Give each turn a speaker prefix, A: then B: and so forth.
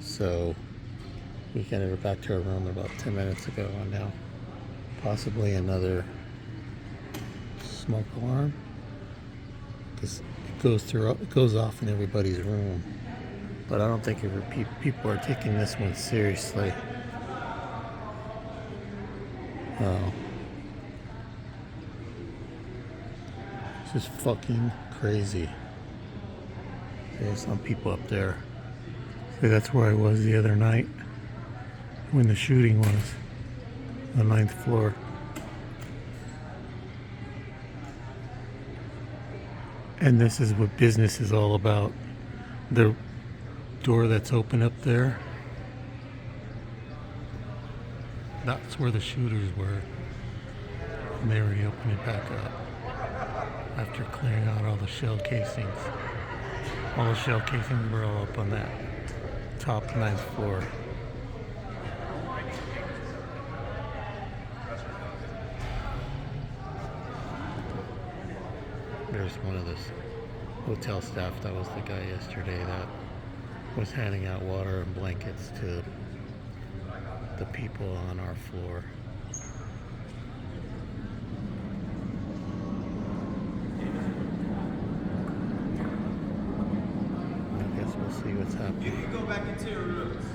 A: So we getting her back to her room about 10 minutes ago, and now possibly another smoke alarm, because it goes off in everybody's room. But I don't think people are taking this one seriously. Oh, this is fucking crazy. There's some people up there. See, that's where I was the other night when the shooting was, the 9th floor. And this is what business is all about. The door that's open up there, that's where the shooters were. And they already opened it back up after clearing out all the shell casings. All the shell casings were all up on that top 9th floor. There's one of the hotel staff, that was the guy yesterday that was handing out water and blankets to the people on our floor. I guess we'll see what's happening.
B: You can go back into your rooms.